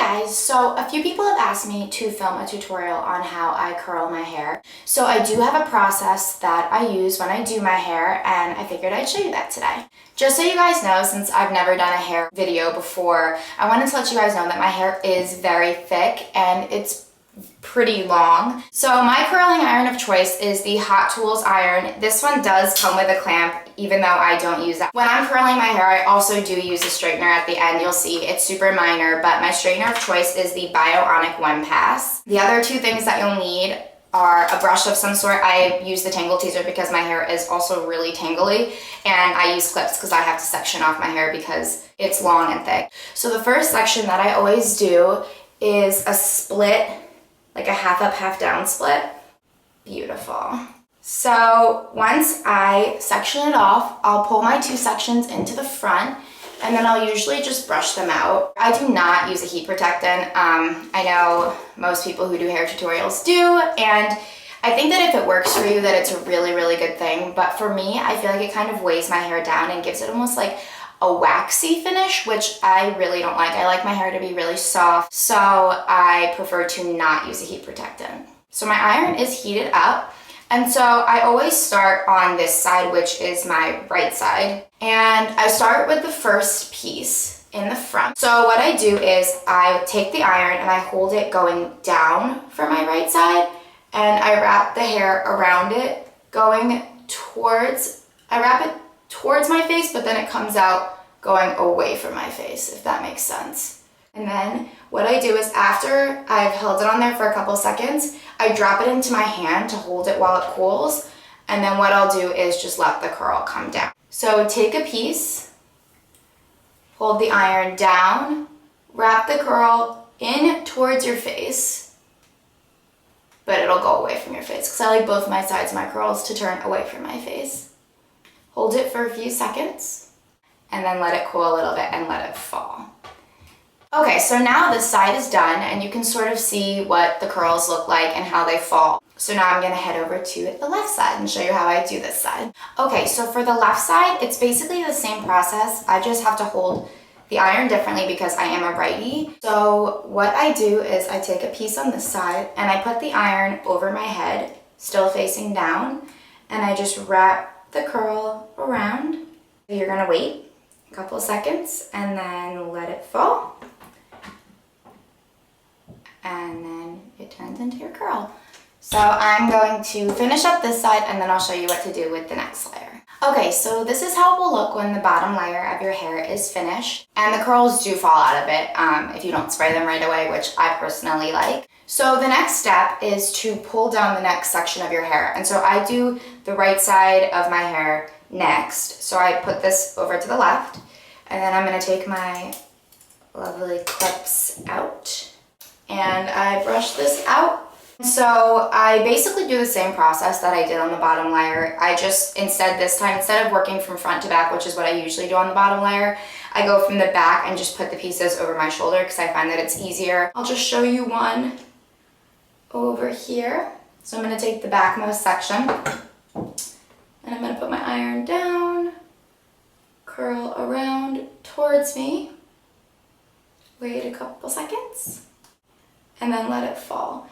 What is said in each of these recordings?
guys, so a few people have asked me to film a tutorial on how I curl my hair. So I do have a process that I use when I do my hair, and I figured I'd show you that today. Just so you guys know, since I've never done a hair video before, I wanted to let you guys know that my hair is very thick and it's pretty long. So my curling iron of choice is the Hot Tools iron. This one does come with a clamp, even though I don't use that. When I'm curling my hair, I also do use a straightener at the end. You'll see it's super minor, but my straightener of choice is the Bionic One Pass. The other two things that you'll need are a brush of some sort. I use the Tangle Teaser because my hair is also really tangly, and I use clips because I have to section off my hair because it's long and thick. So the first section that I always do is a split, like a half up, half down split. Beautiful. So once I section it off, I'll pull my two sections into the front, and then I'll usually just brush them out. I do not use a heat protectant. I know most people who do hair tutorials do, and I think that if it works for you, that it's a really, really good thing. But for me, I feel like it kind of weighs my hair down and gives it almost like a waxy finish, which I really don't like. I like my hair to be really soft, so I prefer to not use a heat protectant. So my iron is heated up, and so I always start on this side, which is my right side, and I start with the first piece in the front. So what I do is I take the iron and I hold it going down for my right side, and I wrap the hair around it going towards, I wrap it towards my face, but then it comes out going away from my face, if that makes sense. And then what I do is after I've held it on there for a couple seconds, I drop it into my hand to hold it while it cools, and then what I'll do is just let the curl come down. So take a piece, hold the iron down, wrap the curl in towards your face, but it'll go away from your face because I like both my sides of my curls to turn away from my face. Hold it for a few seconds, and then let it cool a little bit and let it fall. Okay, so now this side is done, and you can sort of see what the curls look like and how they fall. So now I'm gonna head over to the left side and show you how I do this side. Okay, so for the left side, it's basically the same process. I just have to hold the iron differently because I am a righty. So what I do is I take a piece on this side and I put the iron over my head, still facing down, and I just wrap the curl around. You're gonna wait a couple seconds and then let it fall, and then it turns into your curl. So I'm going to finish up this side and then I'll show you what to do with the next layer. Okay, so this is how it will look when the bottom layer of your hair is finished, and the curls do fall out of it if you don't spray them right away, which I personally like. So the next step is to pull down the next section of your hair, and so I do the right side of my hair next. So I put this over to the left, and then I'm going to take my lovely clips out, and I brush this out. So I basically do the same process that I did on the bottom layer. I just, this time, instead of working from front to back, which is what I usually do on the bottom layer, I go from the back and just put the pieces over my shoulder because I find that it's easier. I'll just show you one over here. So I'm going to take the backmost section, and I'm going to put my iron down, curl around towards me, wait a couple seconds, and then let it fall.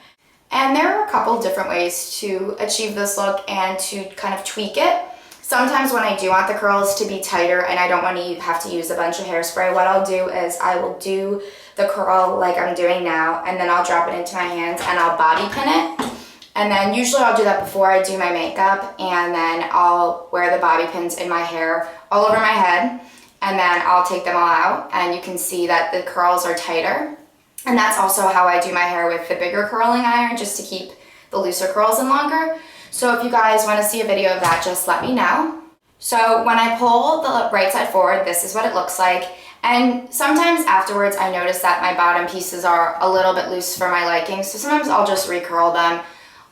And there are a couple different ways to achieve this look and to kind of tweak it. Sometimes when I do want the curls to be tighter and I don't want to have to use a bunch of hairspray, what I'll do is I will do the curl like I'm doing now, and then I'll drop it into my hands and I'll bobby pin it. And then usually I'll do that before I do my makeup, and then I'll wear the bobby pins in my hair all over my head, and then I'll take them all out, and you can see that the curls are tighter. And that's also how I do my hair with the bigger curling iron, just to keep the looser curls in longer. So if you guys want to see a video of that, just let me know. So when I pull the right side forward, this is what it looks like. And sometimes afterwards I notice that my bottom pieces are a little bit loose for my liking, so sometimes I'll just recurl them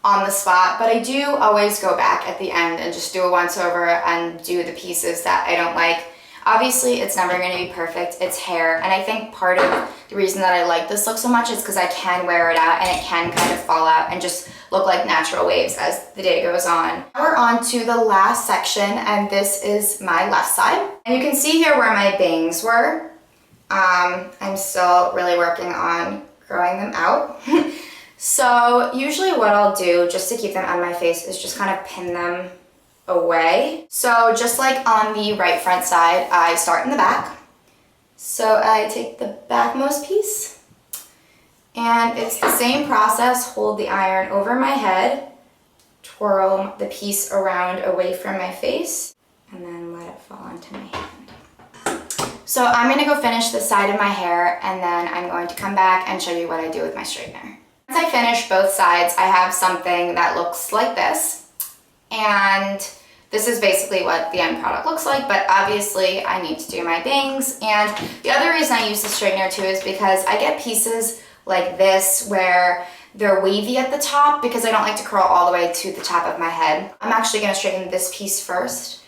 on the spot, but I do always go back at the end and just do a once over and do the pieces that I don't like. Obviously, it's never going to be perfect. It's hair, and I think part of the reason that I like this look so much is because I can wear it out and it can kind of fall out and just look like natural waves as the day goes on. We're on to the last section, and this is my left side. And you can see here where my bangs were. I'm still really working on growing them out. So usually what I'll do just to keep them out of my face is just kind of pin them away. So just like on the right front side, I start in the back. So I take the backmost piece, and it's the same process. Hold the iron over my head, twirl the piece around away from my face, and then let it fall onto my hand. So I'm gonna go finish the side of my hair, and then I'm going to come back and show you what I do with my straightener. Once I finish both sides, I have something that looks like this, and this is basically what the end product looks like, but obviously I need to do my bangs. And the other reason I use the straightener too is because I get pieces like this where they're wavy at the top because I don't like to curl all the way to the top of my head. I'm actually gonna straighten this piece first,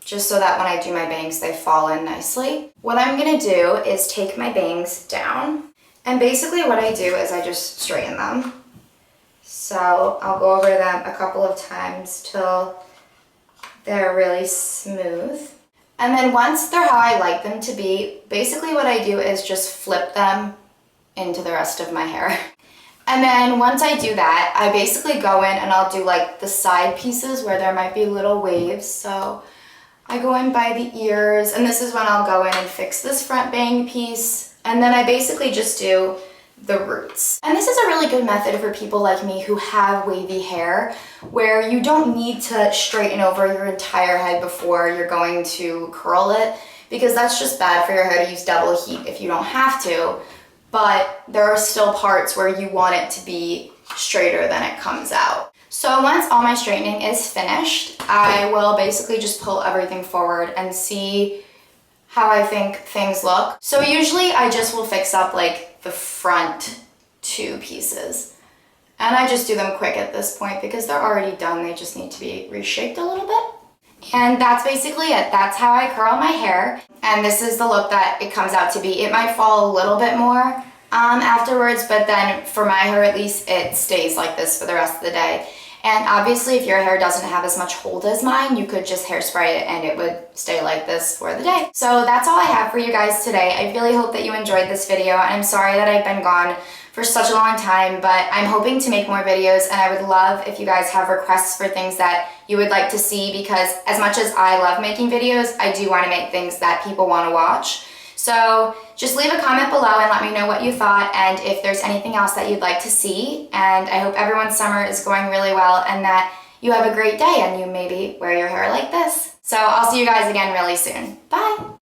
just so that when I do my bangs, they fall in nicely. What I'm gonna do is take my bangs down, and basically what I do is I just straighten them. So I'll go over them a couple of times till they're really smooth. And then once they're how I like them to be, basically what I do is just flip them into the rest of my hair. And then once I do that, I basically go in and I'll do like the side pieces where there might be little waves. So I go in by the ears, and this is when I'll go in and fix this front bang piece. And then I basically just do the roots. And this is a really good method for people like me who have wavy hair, where you don't need to straighten over your entire head before you're going to curl it, because that's just bad for your hair to use double heat if you don't have to. But there are still parts where you want it to be straighter than it comes out. So once all my straightening is finished, I will basically just pull everything forward and see how I think things look. So usually I just will fix up like the front two pieces. And I just do them quick at this point because they're already done. They just need to be reshaped a little bit. And that's basically it. That's how I curl my hair. And this is the look that it comes out to be. It might fall a little bit more afterwards, but then for my hair at least, it stays like this for the rest of the day. And obviously if your hair doesn't have as much hold as mine, you could just hairspray it and it would stay like this for the day. So that's all I have for you guys today. I really hope that you enjoyed this video, and I'm sorry that I've been gone for such a long time, but I'm hoping to make more videos, and I would love if you guys have requests for things that you would like to see, because as much as I love making videos, I do want to make things that people want to watch. So just leave a comment below and let me know what you thought, and if there's anything else that you'd like to see. And I hope everyone's summer is going really well and that you have a great day and you maybe wear your hair like this. So I'll see you guys again really soon. Bye!